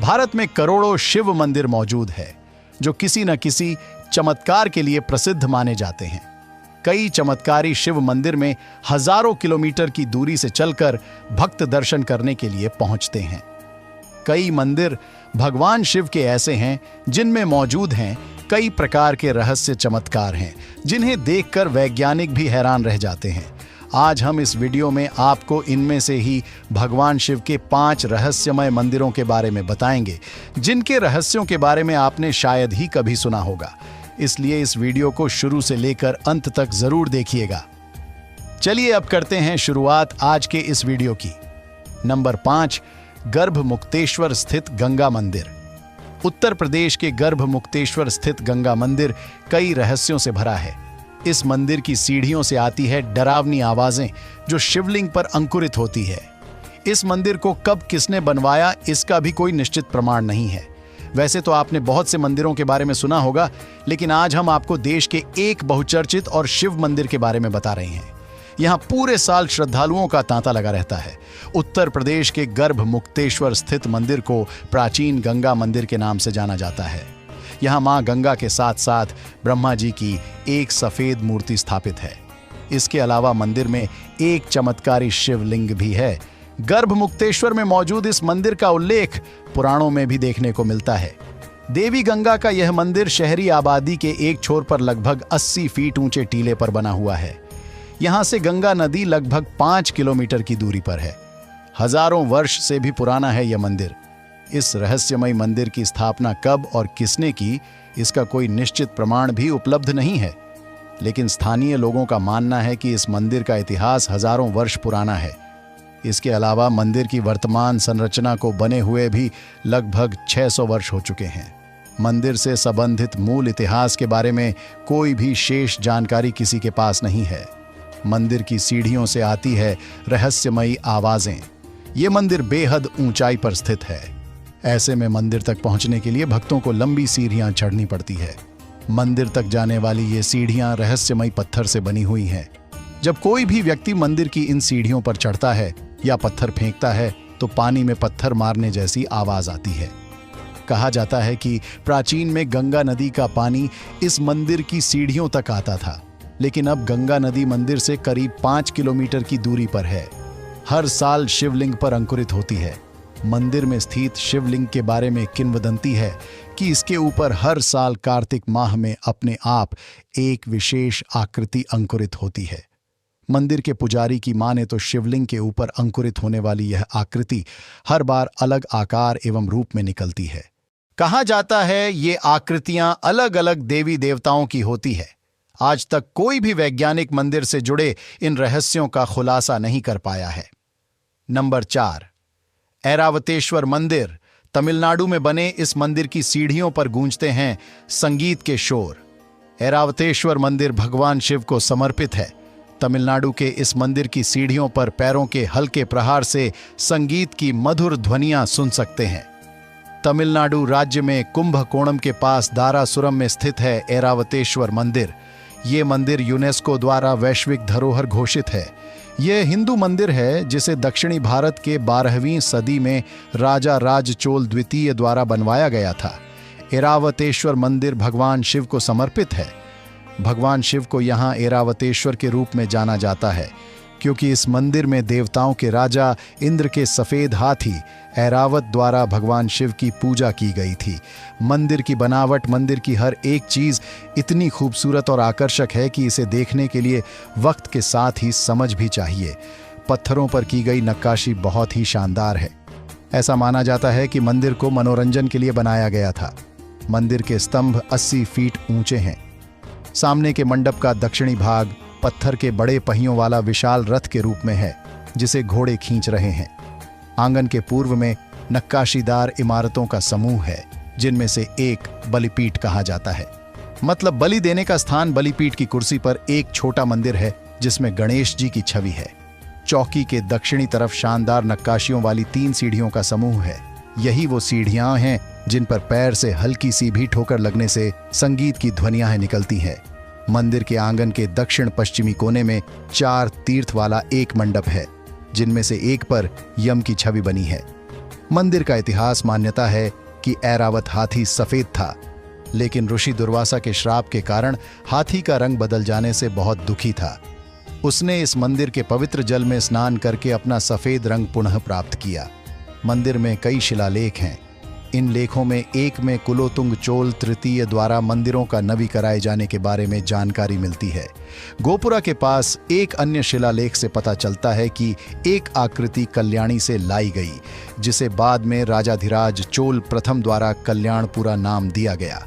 भारत में करोड़ों शिव मंदिर मौजूद है जो किसी न किसी चमत्कार के लिए प्रसिद्ध माने जाते हैं। कई चमत्कारी शिव मंदिर में हजारों किलोमीटर की दूरी से चलकर भक्त दर्शन करने के लिए पहुंचते हैं। कई मंदिर भगवान शिव के ऐसे हैं जिनमें मौजूद हैं कई प्रकार के रहस्य चमत्कार हैं जिन्हें देखकर वैज्ञानिक भी हैरान रह जाते हैं। आज हम इस वीडियो में आपको इनमें से ही भगवान शिव के 5 रहस्यमय मंदिरों के बारे में बताएंगे जिनके रहस्यों के बारे में आपने शायद ही कभी सुना होगा। इसलिए इस वीडियो को शुरू से लेकर अंत तक जरूर देखिएगा। चलिए अब करते हैं शुरुआत आज के इस वीडियो की। नंबर 5, गर्भमुक्तेश्वर स्थित गंगा मंदिर। उत्तर प्रदेश के गर्भमुक्तेश्वर स्थित गंगा मंदिर कई रहस्यों से भरा है। इस मंदिर की सीढ़ियों से आती है डरावनी आवाजें जो शिवलिंग पर अंकुरित होती है। इस मंदिर को कब किसने बनवाया इसका भी कोई निश्चित प्रमाण नहीं है। वैसे तो आपने बहुत से मंदिरों के बारे में सुना होगा, लेकिन आज हम आपको देश के एक बहुचर्चित और शिव मंदिर के बारे में बता रहे हैं। यहाँ पूरे साल श्रद्धालुओं का तांता लगा रहता है। उत्तर प्रदेश के गर्भमुक्तेश्वर स्थित मंदिर को प्राचीन गंगा मंदिर के नाम से जाना जाता है। यहाँ मां गंगा के साथ साथ ब्रह्मा जी की एक सफेद मूर्ति स्थापित है। इसके अलावा मंदिर में एक चमत्कारी शिवलिंग भी है। गर्भमुक्तेश्वर में मौजूद इस मंदिर का उल्लेख पुराणों में भी देखने को मिलता है। देवी गंगा का यह मंदिर शहरी आबादी के एक छोर पर लगभग 80 फीट ऊंचे टीले पर बना हुआ है। यहाँ से गंगा नदी लगभग 5 किलोमीटर की दूरी पर है। हजारों वर्ष से भी पुराना है यह मंदिर। इस रहस्यमय मंदिर की स्थापना कब और किसने की इसका कोई निश्चित प्रमाण भी उपलब्ध नहीं है, लेकिन स्थानीय लोगों का मानना है कि इस मंदिर का इतिहास हजारों वर्ष पुराना है। इसके अलावा मंदिर की वर्तमान संरचना को बने हुए भी लगभग 600 वर्ष हो चुके हैं। मंदिर से संबंधित मूल इतिहास के बारे में कोई भी शेष जानकारी किसी के पास नहीं है। मंदिर की सीढ़ियों से आती है रहस्यमयी आवाजें। ये मंदिर बेहद ऊंचाई पर स्थित है। ऐसे में मंदिर तक पहुंचने के लिए भक्तों को लंबी सीढ़ियां चढ़नी पड़ती है। मंदिर तक जाने वाली ये सीढ़ियां रहस्यमयी पत्थर से बनी हुई हैं। जब कोई भी व्यक्ति मंदिर की इन सीढ़ियों पर चढ़ता है या पत्थर फेंकता है तो पानी में पत्थर मारने जैसी आवाज आती है। कहा जाता है कि प्राचीन में गंगा नदी का पानी इस मंदिर की सीढ़ियों तक आता था, लेकिन अब गंगा नदी मंदिर से करीब 5 किलोमीटर की दूरी पर है। हर साल शिवलिंग पर अंकुरित होती है। मंदिर में स्थित शिवलिंग के बारे में किंवदंती है कि इसके ऊपर हर साल कार्तिक माह में अपने आप एक विशेष आकृति अंकुरित होती है। मंदिर के पुजारी की माने तो शिवलिंग के ऊपर अंकुरित होने वाली यह आकृति हर बार अलग आकार एवं रूप में निकलती है। कहा जाता है ये आकृतियां अलग अलग देवी देवताओं की होती है। आज तक कोई भी वैज्ञानिक मंदिर से जुड़े इन रहस्यों का खुलासा नहीं कर पाया है। नंबर 4, ऐरावतेश्वर मंदिर। तमिलनाडु में बने इस मंदिर की सीढ़ियों पर गूंजते हैं संगीत के शोर। ऐरावतेश्वर मंदिर भगवान शिव को समर्पित है। तमिलनाडु के इस मंदिर की सीढ़ियों पर पैरों के हल्के प्रहार से संगीत की मधुर ध्वनियां सुन सकते हैं। तमिलनाडु राज्य में कुंभकोणम के पास दारासुरम में स्थित है ऐरावतेश्वर मंदिर। ये मंदिर यूनेस्को द्वारा वैश्विक धरोहर घोषित है। यह हिंदू मंदिर है जिसे दक्षिणी भारत के 12वीं सदी में राजा राजचोल द्वितीय द्वारा बनवाया गया था। ऐरावतेश्वर मंदिर भगवान शिव को समर्पित है। भगवान शिव को यहाँ ऐरावतेश्वर के रूप में जाना जाता है क्योंकि इस मंदिर में देवताओं के राजा इंद्र के सफेद हाथी ऐरावत द्वारा भगवान शिव की पूजा की गई थी। मंदिर की बनावट, मंदिर की हर एक चीज इतनी खूबसूरत और आकर्षक है कि इसे देखने के लिए वक्त के साथ ही समझ भी चाहिए। पत्थरों पर की गई नक्काशी बहुत ही शानदार है। ऐसा माना जाता है कि मंदिर को मनोरंजन के लिए बनाया गया था। मंदिर के स्तंभ 80 फीट ऊंचे हैं। सामने के मंडप का दक्षिणी भाग पत्थर के बड़े पहियों वाला विशाल रथ के रूप में है जिसे घोड़े खींच रहे हैं। आंगन के पूर्व में नक्काशीदार इमारतों का समूह है जिनमें से एक बलिपीठ कहा जाता है। मतलब बलि देने का स्थान। बलिपीठ की कुर्सी पर एक छोटा मंदिर है जिसमें गणेश जी की छवि है। चौकी के दक्षिणी तरफ शानदार नक्काशियों वाली 3 सीढ़ियों का समूह है। यही वो सीढ़ियां हैं जिन पर पैर से हल्की सी भी ठोकर लगने से संगीत की ध्वनियां निकलती हैं। मंदिर के आंगन के दक्षिण पश्चिमी कोने में 4 तीर्थ वाला एक मंडप है जिनमें से एक पर यम की छवि बनी है। मंदिर का इतिहास मान्यता है कि ऐरावत हाथी सफेद था, लेकिन ऋषि दुर्वासा के श्राप के कारण हाथी का रंग बदल जाने से बहुत दुखी था। उसने इस मंदिर के पवित्र जल में स्नान करके अपना सफेद रंग पुनः प्राप्त किया। मंदिर में कई शिलालेख हैं। इन लेखों में एक में कुलोतुंग चोल तृतीय द्वारा मंदिरों का नवी कराए जाने के बारे में जानकारी मिलती है। गोपुरा के पास एक अन्य शिलालेख से पता चलता है कि एक आकृति कल्याणी से लाई गई, जिसे बाद में राजाधिराज चोल प्रथम द्वारा कल्याणपुरा नाम दिया गया।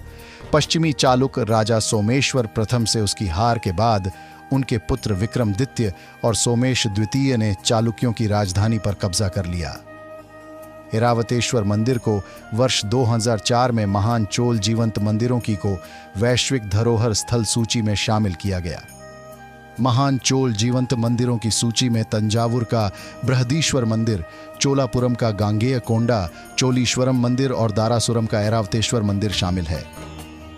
पश्चिमी चालुक राजा सोमेश्वर प्रथम से उसकी हार के बाद उनके पुत्र विक्रमादित्य और सोमेश द्वितीय ने चालुक्यों की राजधानी पर कब्जा कर लिया। ऐरावतेश्वर मंदिर को वर्ष 2004 में महान चोल जीवंत मंदिरों की को वैश्विक धरोहर स्थल सूची में शामिल किया गया। महान चोल जीवंत मंदिरों की सूची में तंजावुर का बृहदीश्वर मंदिर, चोलापुरम का गांगेय कोंडा, चोलीश्वरम मंदिर और दारासुरम का ऐरावतेश्वर मंदिर शामिल है।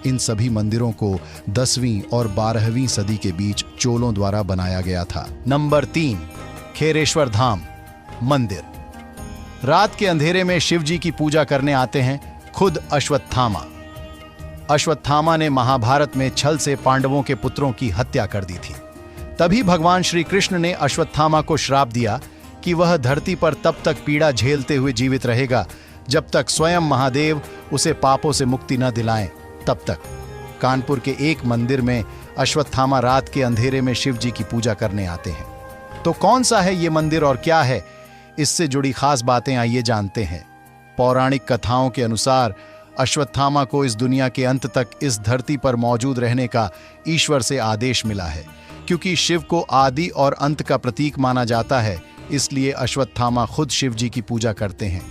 इन सभी मंदिरों को 10वीं और 12वीं सदी के बीच चोलों द्वारा बनाया गया था। नंबर 3, खेरेश्वर धाम मंदिर। रात के अंधेरे में शिव जी की पूजा करने आते हैं खुद अश्वत्थामा। अश्वत्थामा ने महाभारत में छल से पांडवों के पुत्रों की हत्या कर दी थी। तभी भगवान श्री कृष्ण ने अश्वत्थामा को श्राप दिया कि वह धरती पर तब तक पीड़ा झेलते हुए जीवित रहेगा जब तक स्वयं महादेव उसे पापों से मुक्ति न दिलाएं। तब तक कानपुर के एक मंदिर में अश्वत्थामा रात के अंधेरे में शिव जी की पूजा करने आते हैं। तो कौन सा है ये मंदिर और क्या है इससे जुड़ी खास बातें, आइए जानते हैं। पौराणिक कथाओं के अनुसार अश्वत्थामा को इस दुनिया के अंत तक इस धरती पर मौजूद रहने का ईश्वर से आदेश मिला है। क्योंकि शिव को आदि और अंत का प्रतीक माना जाता है, इसलिए अश्वत्थामा खुद शिव जी की पूजा करते हैं।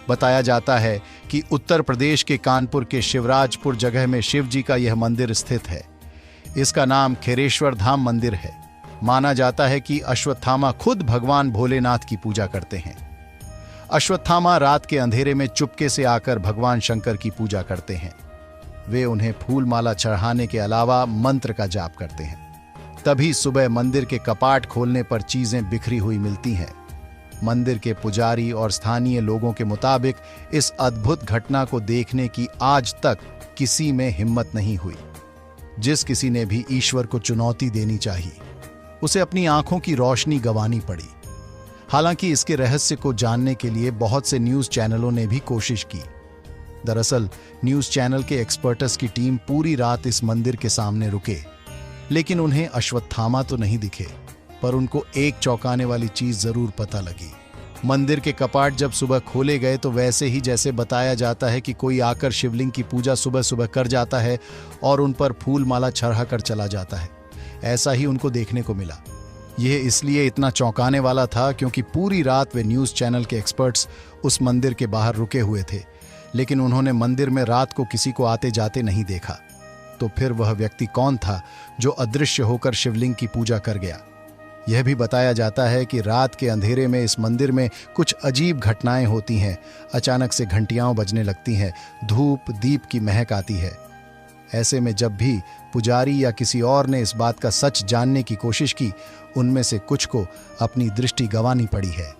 बताया जाता है कि उत्तर प्रदेश के कानपुर के शिवराजपुर जगह में शिव जी का यह मंदिर स्थित है। इसका नाम खेरेश्वर धाम मंदिर है। माना जाता है कि अश्वत्थामा खुद भगवान भोलेनाथ की पूजा करते हैं। अश्वत्थामा रात के अंधेरे में चुपके से आकर भगवान शंकर की पूजा करते हैं। वे उन्हें फूल माला चढ़ाने के अलावा मंत्र का जाप करते हैं। तभी सुबह मंदिर के कपाट खोलने पर चीजें बिखरी हुई मिलती हैं। मंदिर के पुजारी और स्थानीय लोगों के मुताबिक इस अद्भुत घटना को देखने की आज तक किसी में हिम्मत नहीं हुई। जिस किसी ने भी ईश्वर को चुनौती देनी चाहिए, उसे अपनी आंखों की रोशनी गंवानी पड़ी। हालांकि इसके रहस्य को जानने के लिए बहुत से न्यूज चैनलों ने भी कोशिश की। दरअसल न्यूज चैनल के एक्सपर्ट्स की टीम पूरी रात इस मंदिर के सामने रुके, लेकिन उन्हें अश्वत्थामा तो नहीं दिखे, पर उनको एक चौंकाने वाली चीज जरूर पता लगी। मंदिर के कपाट जब सुबह खोले गए तो वैसे ही जैसे बताया जाता है कि कोई आकर शिवलिंग की पूजा सुबह सुबह कर जाता है और उन पर फूल माला चढ़ा कर चला जाता है, ऐसा ही उनको देखने को मिला। यह इसलिए इतना चौंकाने वाला था क्योंकि पूरी रात वे न्यूज चैनल के एक्सपर्ट्स उस मंदिर के बाहर रुके हुए थे, लेकिन उन्होंने मंदिर में रात को किसी को आते जाते नहीं देखा। तो फिर वह व्यक्ति कौन था जो अदृश्य होकर शिवलिंग की पूजा कर गया? यह भी बताया जाता है कि रात के अंधेरे में इस मंदिर में कुछ अजीब घटनाएं होती हैं। अचानक से घंटियां बजने लगती हैं, धूप दीप की महक आती है। ऐसे में जब भी पुजारी या किसी और ने इस बात का सच जानने की कोशिश की, उनमें से कुछ को अपनी दृष्टि गंवानी पड़ी है।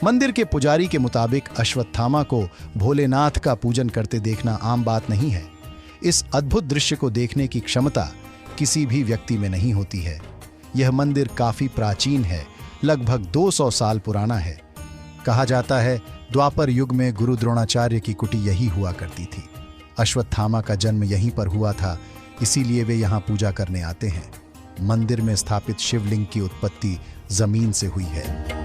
मंदिर के पुजारी के मुताबिक अश्वत्थामा को भोलेनाथ का पूजन करते देखना आम बात नहीं है। इस अद्भुत दृश्य को देखने की क्षमता किसी भी व्यक्ति में नहीं होती है। यह मंदिर काफी प्राचीन है, लगभग 200 साल पुराना है। कहा जाता है द्वापर युग में गुरु द्रोणाचार्य की कुटी यही हुआ करती थी। अश्वत्थामा का जन्म यहीं पर हुआ था, इसीलिए वे यहाँ पूजा करने आते हैं। मंदिर में स्थापित शिवलिंग की उत्पत्ति जमीन से हुई है।